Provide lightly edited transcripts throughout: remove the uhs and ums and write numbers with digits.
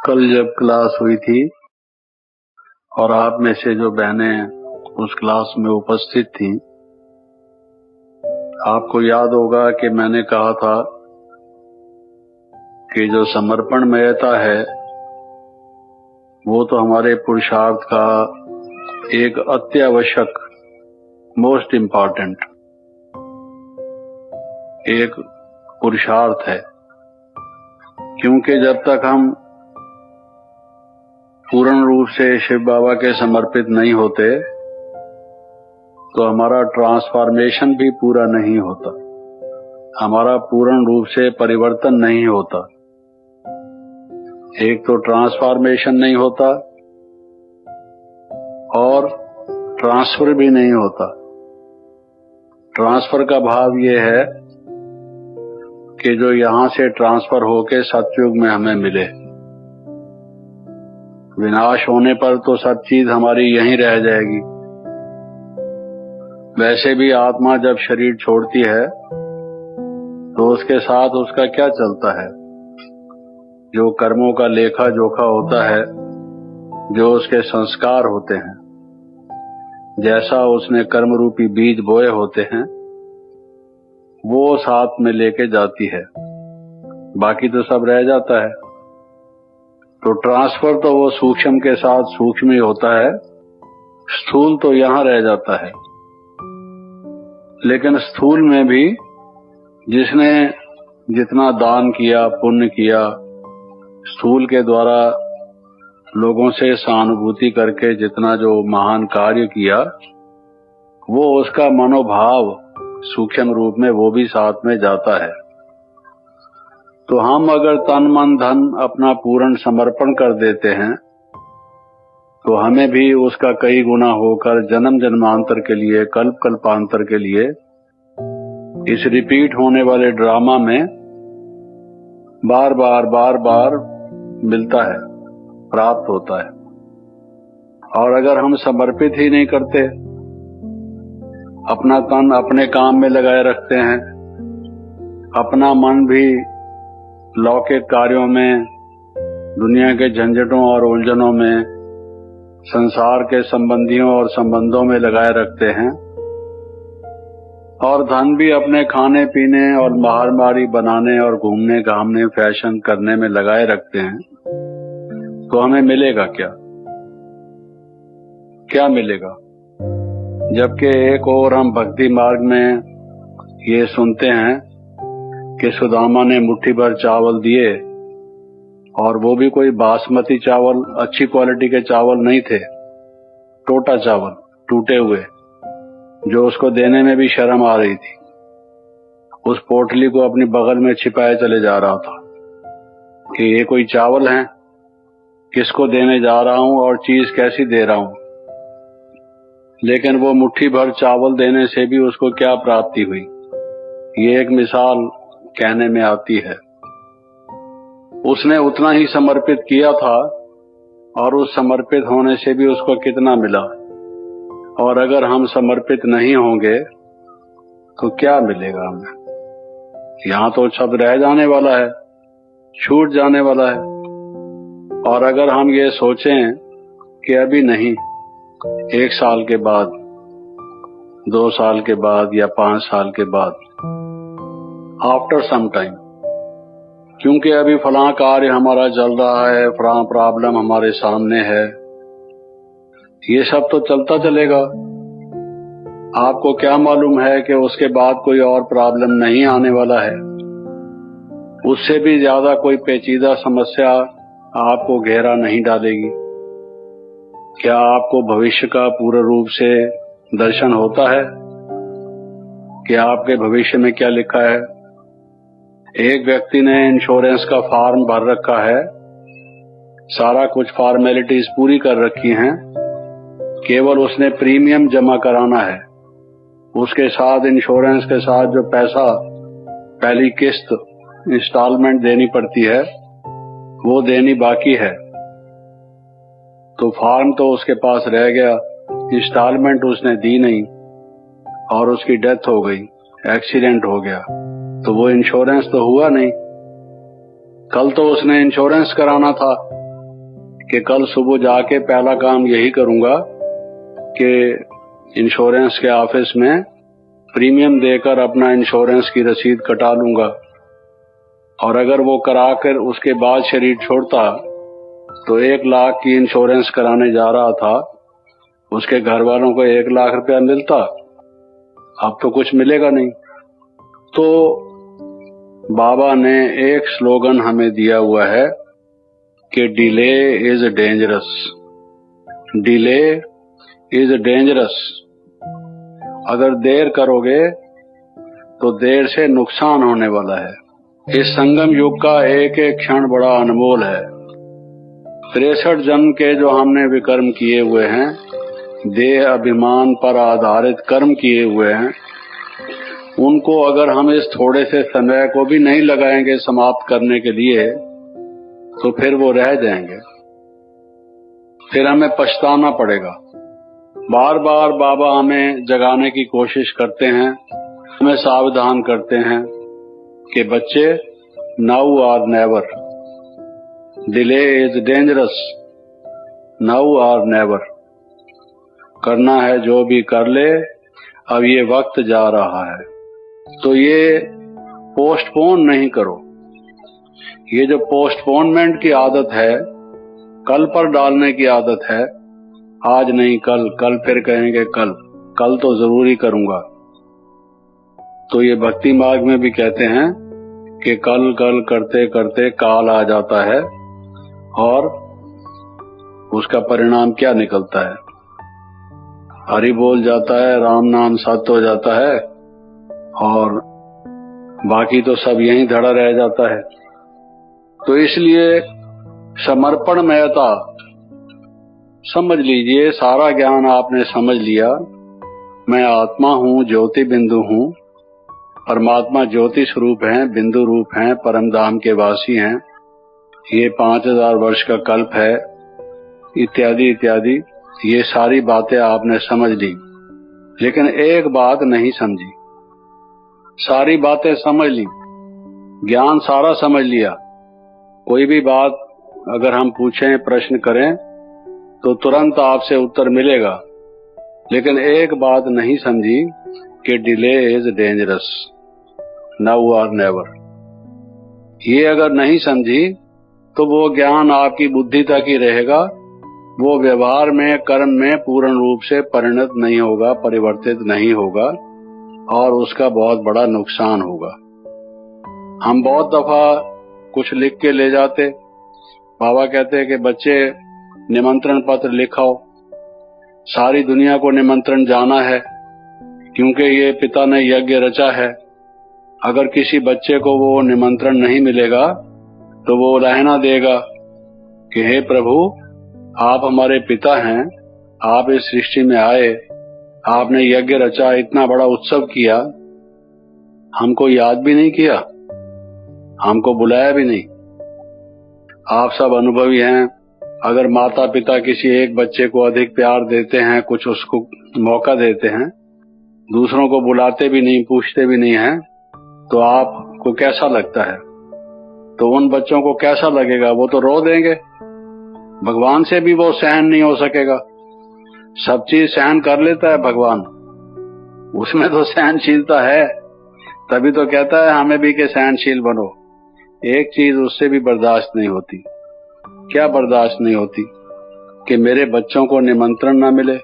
कल जब क्लास हुई थी और आप में से जो बहनें उस क्लास में उपस्थित थीं, आपको याद होगा कि मैंने कहा था कि जो समर्पणमयता है वो तो हमारे पुरुषार्थ का एक अत्यावश्यक, मोस्ट इम्पॉर्टेंट एक पुरुषार्थ है, क्योंकि जब तक हम पूर्ण रूप से शिव बाबा के समर्पित नहीं होते तो हमारा ट्रांसफॉर्मेशन भी पूरा नहीं होता, हमारा पूर्ण रूप से परिवर्तन नहीं होता। एक तो ट्रांसफॉर्मेशन नहीं होता और ट्रांसफर भी नहीं होता। ट्रांसफर का भाव ये है कि जो यहां से ट्रांसफर होके सतयुग में हमें मिले। विनाश होने पर तो सब चीज हमारी यहीं रह जाएगी। वैसे भी आत्मा जब शरीर छोड़ती है तो उसके साथ उसका क्या चलता है? जो कर्मों का लेखा जोखा होता है, जो उसके संस्कार होते हैं, जैसा उसने कर्म रूपी बीज बोए होते हैं वो साथ में लेके जाती है, बाकी तो सब रह जाता है। तो ट्रांसफर तो वो सूक्ष्म के साथ सूक्ष्म ही होता है, स्थूल तो यहां रह जाता है। लेकिन स्थूल में भी जिसने जितना दान किया, पुण्य किया, स्थूल के द्वारा लोगों से सहानुभूति करके जितना जो महान कार्य किया, वो उसका मनोभाव सूक्ष्म रूप में वो भी साथ में जाता है। तो हम अगर तन मन धन अपना पूर्ण समर्पण कर देते हैं तो हमें भी उसका कई गुना होकर जन्म जन्मांतर के लिए, कल्प कल्पांतर के लिए इस रिपीट होने वाले ड्रामा में बार बार मिलता है, प्राप्त होता है। और अगर हम समर्पित ही नहीं करते, अपना तन अपने काम में लगाए रखते हैं, अपना मन भी लौकिक कार्यों में, दुनिया के झंझटों और उलझनों में, संसार के संबंधियों और संबंधों में लगाए रखते हैं, और धन भी अपने खाने पीने और महारमारी बनाने और घूमने घामने फैशन करने में लगाए रखते हैं, तो हमें मिलेगा क्या? क्या मिलेगा? जबकि एक और हम भक्ति मार्ग में ये सुनते हैं कि सुदामा ने मुट्ठी भर चावल दिए, और वो भी कोई बासमती चावल, अच्छी क्वालिटी के चावल नहीं थे, टोटा चावल, टूटे हुए, जो उसको देने में भी शर्म आ रही थी। उस पोटली को अपनी बगल में छिपाए चले जा रहा था कि ये कोई चावल हैं, किसको देने जा रहा हूं और चीज कैसी दे रहा हूं। लेकिन वो मुट्ठी भर चावल देने से भी उसको क्या प्राप्ति हुई, ये एक मिसाल कहने में आती है। उसने उतना ही समर्पित किया था और उस समर्पित होने से भी उसको कितना मिला। और अगर हम समर्पित नहीं होंगे तो क्या मिलेगा हमें? यहां तो सब रह जाने वाला है, छूट जाने वाला है। और अगर हम ये सोचें कि अभी नहीं, 1 साल के बाद, 2 साल के बाद या 5 साल के बाद, आफ्टर सम टाइम, क्योंकि अभी फलां कार्य हमारा चल रहा है, फलां प्रॉब्लम हमारे सामने है, ये सब तो चलता चलेगा। आपको क्या मालूम है कि उसके बाद कोई और प्रॉब्लम नहीं आने वाला है? उससे भी ज्यादा कोई पेचीदा समस्या आपको घेरा नहीं डालेगी। क्या आपको भविष्य का पूर्ण रूप से दर्शन होता है कि आपके भविष्य में क्या लिखा है? एक व्यक्ति ने इंश्योरेंस का फॉर्म भर रखा है, सारा कुछ फॉर्मेलिटीज पूरी कर रखी हैं, केवल उसने प्रीमियम जमा कराना है। उसके साथ इंश्योरेंस के साथ जो पैसा, पहली किस्त इंस्टॉलमेंट देनी पड़ती है, वो देनी बाकी है। तो फॉर्म तो उसके पास रह गया, इंस्टॉलमेंट उसने दी नहीं और उसकी डेथ हो गई, एक्सीडेंट हो गया, तो वो इंश्योरेंस तो हुआ नहीं। कल तो उसने इंश्योरेंस कराना था कि कल सुबह जाके पहला काम यही करूंगा कि इंश्योरेंस के ऑफिस में प्रीमियम देकर अपना इंश्योरेंस की रसीद कटा लूंगा, और अगर वो कराकर उसके बाद शरीर छोड़ता तो 1 लाख की इंश्योरेंस कराने जा रहा था, उसके घर वालों को 1 लाख रुपया मिलता, अब तो कुछ मिलेगा नहीं। तो बाबा ने एक स्लोगन हमें दिया हुआ है कि delay is dangerous, delay is dangerous. अगर देर करोगे तो देर से नुकसान होने वाला है। इस संगम युग का एक एक क्षण बड़ा अनमोल है। 63 जन्म के जो हमने विकर्म किए हुए हैं, देह अभिमान पर आधारित कर्म किए हुए हैं, उनको अगर हम इस थोड़े से समय को भी नहीं लगाएंगे समाप्त करने के लिए, तो फिर वो रह जाएंगे, फिर हमें पछताना पड़ेगा। बार बार बाबा हमें जगाने की कोशिश करते हैं, हमें सावधान करते हैं कि बच्चे, नाउ और never, delay is dangerous, now और नेवर। करना है जो भी कर ले, अब ये वक्त जा रहा है, तो ये पोस्टपोन नहीं करो। ये जो पोस्टपोनमेंट की आदत है, कल पर डालने की आदत है, आज नहीं कल, कल फिर कहेंगे कल, कल तो जरूर ही करूंगा। तो ये भक्ति मार्ग में भी कहते हैं कि कल कल करते करते काल आ जाता है, और उसका परिणाम क्या निकलता है? हरि बोल जाता है, राम नाम सत्य हो जाता है, और बाकी तो सब यहीं धड़ा रह जाता है। तो इसलिए समर्पण महता, समझ लीजिए, सारा ज्ञान आपने समझ लिया। मैं आत्मा हूँ, ज्योति बिंदु हूँ, परमात्मा ज्योति स्वरूप हैं, बिंदु रूप हैं, परम धाम के वासी हैं, ये 5000 वर्ष का कल्प है, इत्यादि इत्यादि। ये सारी बातें आपने समझ ली, लेकिन एक बात नहीं समझी। सारी बातें समझ ली, ज्ञान सारा समझ लिया, कोई भी बात अगर हम पूछें, प्रश्न करें, तो तुरंत आपसे उत्तर मिलेगा, लेकिन एक बात नहीं समझी कि डिले इज डेंजरस, नाउ और नेवर। ये अगर नहीं समझी तो वो ज्ञान आपकी बुद्धि तक ही रहेगा, वो व्यवहार में, कर्म में पूर्ण रूप से परिणत नहीं होगा, परिवर्तित नहीं होगा, और उसका बहुत बड़ा नुकसान होगा। हम बहुत दफा कुछ लिख के ले जाते, बाबा कहते हैं कि बच्चे निमंत्रण पत्र लिखाओ, सारी दुनिया को निमंत्रण जाना है, क्योंकि ये पिता ने यज्ञ रचा है। अगर किसी बच्चे को वो निमंत्रण नहीं मिलेगा तो वो रहना देगा कि हे प्रभु, आप हमारे पिता हैं, आप इस सृष्टि में आए, आपने यज्ञ रचा, इतना बड़ा उत्सव किया, हमको याद भी नहीं किया, हमको बुलाया भी नहीं। आप सब अनुभवी हैं, अगर माता पिता किसी एक बच्चे को अधिक प्यार देते हैं, कुछ उसको मौका देते हैं, दूसरों को बुलाते भी नहीं, पूछते भी नहीं हैं, तो आपको कैसा लगता है? तो उन बच्चों को कैसा लगेगा? वो तो रो देंगे, भगवान से भी वो सहन नहीं हो सकेगा। सब चीज सहन कर लेता है भगवान, उसमें तो सहनशीलता है, तभी तो कहता है हमें भी के सहनशील बनो। एक चीज उससे भी बर्दाश्त नहीं होती। क्या बर्दाश्त नहीं होती? कि मेरे बच्चों को निमंत्रण ना मिले,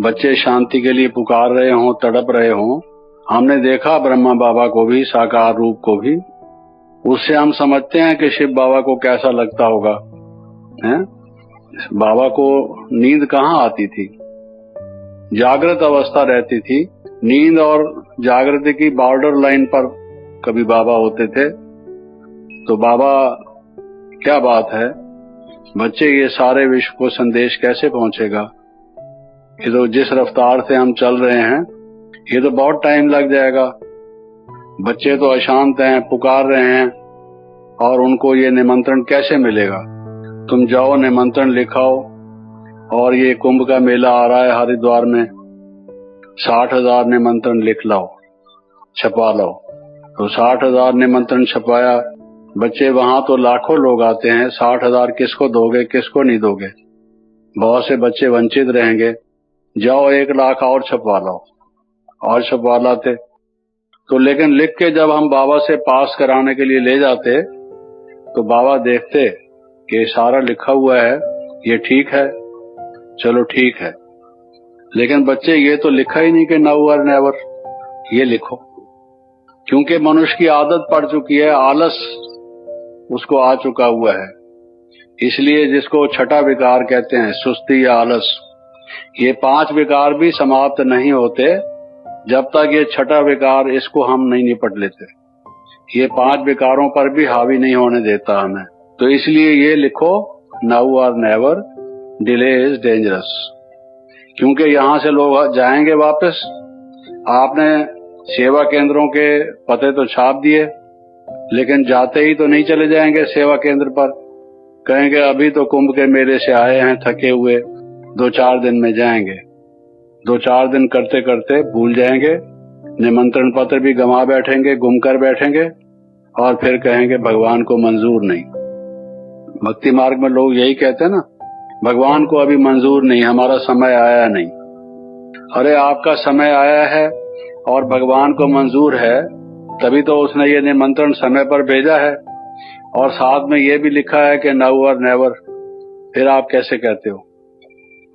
बच्चे शांति के लिए पुकार रहे हों, तड़प रहे हों। हमने देखा ब्रह्मा बाबा को भी, साकार रूप को भी, उससे हम समझते हैं कि शिव बाबा को कैसा लगता होगा। हैं? बाबा को नींद कहाँ आती थी? जागृत अवस्था रहती थी, नींद और जागृति की बॉर्डर लाइन पर कभी बाबा होते थे। तो बाबा, क्या बात है बच्चे, ये सारे विश्व को संदेश कैसे पहुंचेगा? ये तो जिस रफ्तार से हम चल रहे हैं, ये तो बहुत टाइम लग जाएगा। बच्चे तो अशांत हैं, पुकार रहे हैं, और उनको ये निमंत्रण कैसे मिलेगा? तुम जाओ, निमंत्रण लिखाओ, और ये कुंभ का मेला आ रहा है हरिद्वार में, 60,000 निमंत्रण लिख लाओ, छपा लाओ। तो 60,000 निमंत्रण छपाया, बच्चे वहां तो लाखों लोग आते हैं, 60,000 किसको दोगे, किसको नहीं दोगे। बहुत से बच्चे वंचित रहेंगे। जाओ 1 लाख और छपवा लो, और छपवा लाते। तो लेकिन लिख के जब हम बाबा से पास कराने के लिए ले जाते तो बाबा देखते कि सारा लिखा हुआ है, ये ठीक है, चलो ठीक है। लेकिन बच्चे ये तो लिखा ही नहीं कि नाउ और नेवर, ये लिखो। क्योंकि मनुष्य की आदत पड़ चुकी है, आलस उसको आ चुका हुआ है। इसलिए जिसको छठा विकार कहते हैं, सुस्ती या आलस, ये 5 विकार भी समाप्त नहीं होते जब तक ये छठा विकार इसको हम नहीं निपट लेते। ये 5 विकारों पर भी हावी नहीं होने देता हमें। तो इसलिए ये लिखो, नाउ और नेवर, डिले इज डेंजरस। क्योंकि यहां से लोग जाएंगे वापस। आपने सेवा केंद्रों के पते तो छाप दिए, लेकिन जाते ही तो नहीं चले जाएंगे सेवा केंद्र पर। कहेंगे अभी तो कुंभ के मेले से आए हैं थके हुए, 2-4 दिन में जाएंगे। 2-4 दिन करते करते भूल जाएंगे, निमंत्रण पत्र भी गंवा बैठेंगे, गुम कर बैठेंगे, और फिर कहेंगे भगवान को मंजूर नहीं। भक्ति मार्ग में लोग यही कहते हैं ना, भगवान को अभी मंजूर नहीं, हमारा समय आया नहीं। अरे आपका समय आया है और भगवान को मंजूर है, तभी तो उसने ये निमंत्रण समय पर भेजा है, और साथ में ये भी लिखा है कि नाउ और नेवर। फिर आप कैसे कहते हो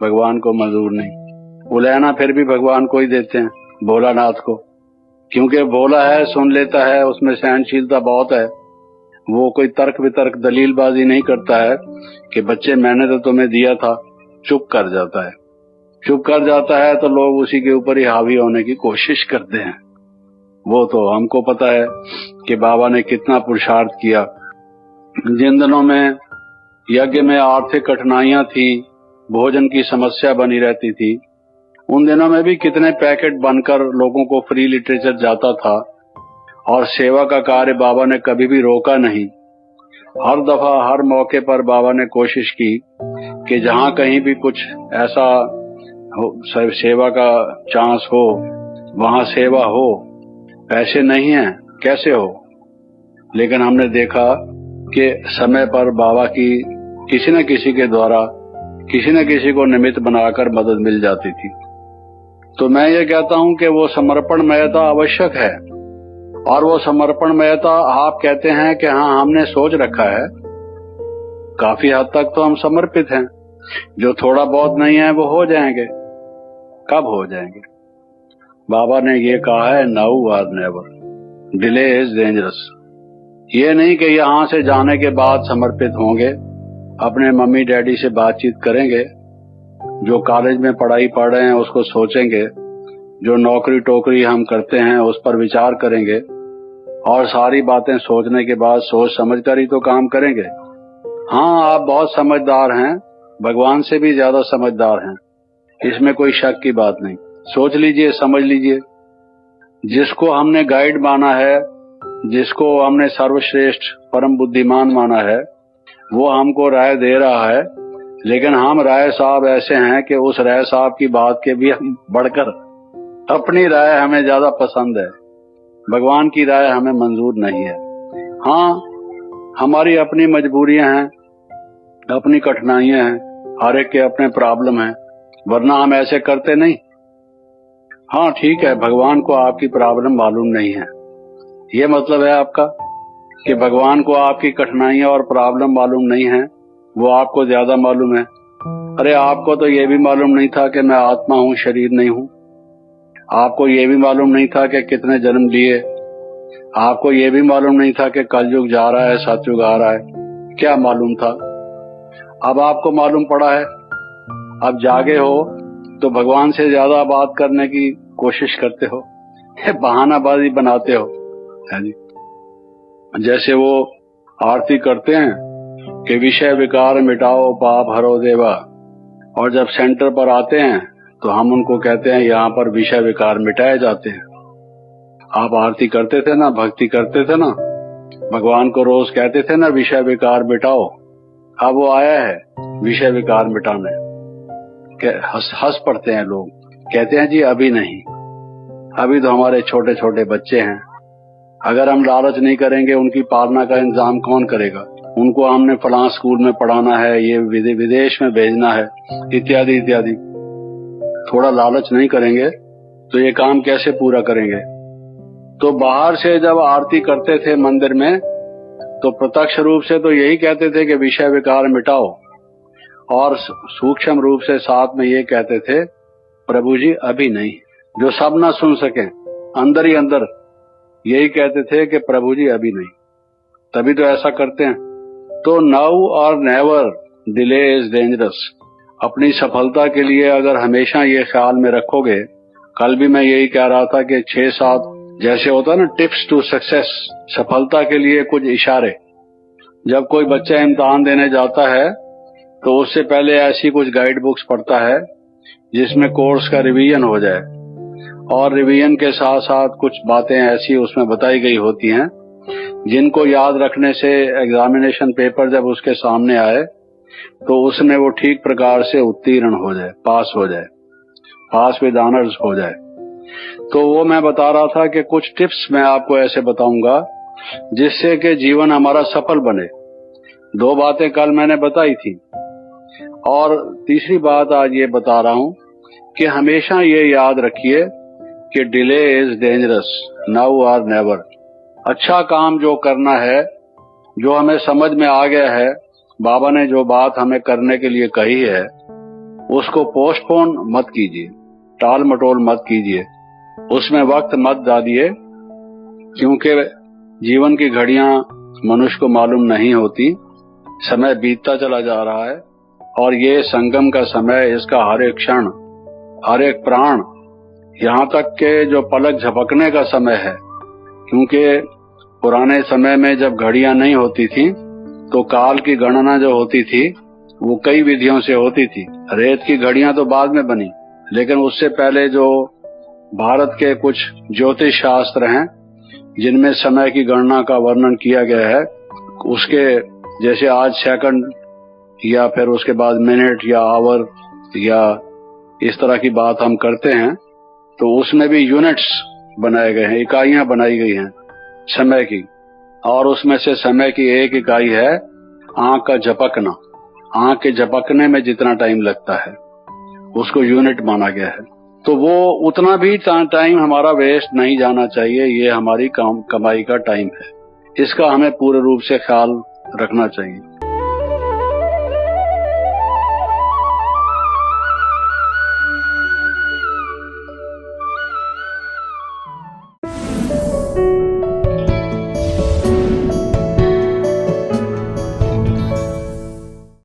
भगवान को मंजूर नहीं? बुलाना फिर भी भगवान को ही देते हैं, भोलानाथ को, क्योंकि भोला है, सुन लेता है, उसमें सहनशीलता बहुत है। वो कोई तर्क वितर्क दलीलबाजी नहीं करता है कि बच्चे मैंने तो तुम्हें दिया था। चुप कर जाता है। चुप कर जाता है तो लोग उसी के ऊपर ही हावी होने की कोशिश करते हैं। वो तो हमको पता है कि बाबा ने कितना पुरुषार्थ किया। जिन दिनों में यज्ञ में आर्थिक कठिनाइयां थी, भोजन की समस्या बनी रहती थी, उन दिनों में भी कितने पैकेट बनकर लोगों को फ्री लिटरेचर जाता था, और सेवा का कार्य बाबा ने कभी भी रोका नहीं। हर दफा, हर मौके पर बाबा ने कोशिश की कि जहां कहीं भी कुछ ऐसा सेवा का चांस हो, वहां सेवा हो। पैसे नहीं है, कैसे हो? लेकिन हमने देखा कि समय पर बाबा की किसी न किसी के द्वारा किसी न किसी को निमित्त बनाकर मदद मिल जाती थी। तो मैं ये कहता हूं कि वो समर्पणमयता आवश्यक है, और वो समर्पणमयता आप कहते हैं कि हाँ हमने सोच रखा है, काफी हद तक तो हम समर्पित हैं। जो थोड़ा बहुत नहीं है वो हो जाएंगे। कब हो जाएंगे? बाबा ने ये कहा है, नाउ और नेवर, डिले इज डेंजरस। ये नहीं कि यहां से जाने के बाद समर्पित होंगे, अपने मम्मी डैडी से बातचीत करेंगे, जो कॉलेज में पढ़ाई पढ़ रहे हैं उसको सोचेंगे, जो नौकरी टोकरी हम करते हैं उस पर विचार करेंगे, और सारी बातें सोचने के बाद सोच समझ कर ही तो काम करेंगे। हाँ, आप बहुत समझदार हैं, भगवान से भी ज्यादा समझदार हैं, इसमें कोई शक की बात नहीं। सोच लीजिए, समझ लीजिए। जिसको हमने गाइड माना है, जिसको हमने सर्वश्रेष्ठ परम बुद्धिमान माना है, वो हमको राय दे रहा है, लेकिन हम राय साहब ऐसे हैं कि उस राय साहब की बात के भी हम बढ़कर अपनी राय हमें ज्यादा पसंद है। भगवान की राय हमें मंजूर नहीं है। हाँ, हमारी अपनी मजबूरियां हैं, अपनी कठिनाइयां हैं, हर एक के अपने प्रॉब्लम हैं, वरना हम ऐसे करते नहीं। हाँ ठीक है, भगवान को आपकी प्रॉब्लम मालूम नहीं है, ये मतलब है आपका कि भगवान को आपकी कठिनाइयां और प्रॉब्लम मालूम नहीं है, वो आपको ज्यादा मालूम है। अरे आपको तो ये भी मालूम नहीं था कि मैं आत्मा हूँ, शरीर नहीं हूँ। आपको ये भी मालूम नहीं था कि कितने जन्म लिए। आपको ये भी मालूम नहीं था कि कलयुग जा रहा है, सतयुग आ रहा है। क्या मालूम था? अब आपको मालूम पड़ा है। अब जागे हो तो भगवान से ज्यादा बात करने की कोशिश करते हो, बहानाबाजी बनाते हो, है जी। जैसे वो आरती करते हैं कि विषय विकार मिटाओ पाप हरो देवा, और जब सेंटर पर आते हैं तो हम उनको कहते हैं यहाँ पर विषय विकार मिटाए जाते हैं। आप आरती करते थे ना, भक्ति करते थे ना, भगवान को रोज कहते थे ना विषय विकार मिटाओ। अब वो आया है विषय विकार मिटाने। हंस पड़ते हैं लोग, कहते हैं जी अभी नहीं, अभी तो हमारे छोटे छोटे बच्चे हैं, अगर हम लालच नहीं करेंगे, उनकी पालना का इंतजाम कौन करेगा? उनको हमने फलां स्कूल में पढ़ाना है, ये विदेश में भेजना है, इत्यादि इत्यादि। थोड़ा लालच नहीं करेंगे तो ये काम कैसे पूरा करेंगे? तो बाहर से जब आरती करते थे मंदिर में, तो प्रत्यक्ष रूप से तो यही कहते थे कि विषय विकार मिटाओ, और सूक्ष्म रूप से साथ में ये कहते थे, प्रभु जी अभी नहीं। जो सब ना सुन सके, अंदर ही अंदर यही कहते थे कि प्रभु जी अभी नहीं। तभी तो ऐसा करते हैं। तो नाउ और नेवर डिले इज डेंजरस। अपनी सफलता के लिए अगर हमेशा ये ख्याल में रखोगे, कल भी मैं यही कह रहा था कि 6-7 जैसे होता है ना, टिप्स टू सक्सेस, सफलता के लिए कुछ इशारे। जब कोई बच्चा इम्तिहान देने जाता है तो उससे पहले ऐसी कुछ गाइड बुक्स पढ़ता है जिसमें कोर्स का रिवीजन हो जाए, और रिवीजन के साथ साथ कुछ बातें ऐसी उसमें बताई गई होती हैं जिनको याद रखने से एग्जामिनेशन पेपर जब उसके सामने आए तो उसमें वो ठीक प्रकार से उत्तीर्ण हो जाए, पास हो जाए, पास विद ऑनर्स हो जाए। तो वो मैं बता रहा था कि कुछ टिप्स मैं आपको ऐसे बताऊंगा जिससे कि जीवन हमारा सफल बने। 2 बातें कल मैंने बताई थी, और तीसरी बात आज ये बता रहा हूं कि हमेशा ये याद रखिए कि डिले इज डेंजरस, नाउ और नेवर। अच्छा काम जो करना है, जो हमें समझ में आ गया है, बाबा ने जो बात हमें करने के लिए कही है, उसको पोस्टपोन मत कीजिए, टाल मटोल मत कीजिए, उसमें वक्त मत डालिए, क्योंकि जीवन की घड़ियां मनुष्य को मालूम नहीं होती। समय बीतता चला जा रहा है, और ये संगम का समय, इसका हर एक क्षण, हर एक प्राण, यहाँ तक के जो पलक झपकने का समय है। क्योंकि पुराने समय में जब घड़ियां नहीं होती थी तो काल की गणना जो होती थी वो कई विधियों से होती थी। रेत की घड़ियां तो बाद में बनी, लेकिन उससे पहले जो भारत के कुछ ज्योतिष शास्त्र हैं जिनमें समय की गणना का वर्णन किया गया है, उसके जैसे आज सेकंड या फिर उसके बाद मिनट या आवर या इस तरह की बात हम करते हैं, तो उसमें भी यूनिट्स बनाए गए हैं, इकाइयां बनाई गई हैं समय की, और उसमें से समय की एक इकाई है आंख का झपकना। आंख के झपकने में जितना टाइम लगता है उसको यूनिट माना गया है। तो वो उतना भी टाइम हमारा वेस्ट नहीं जाना चाहिए। ये हमारी कमाई का टाइम है, इसका हमें पूर्ण रूप से ख्याल रखना चाहिए।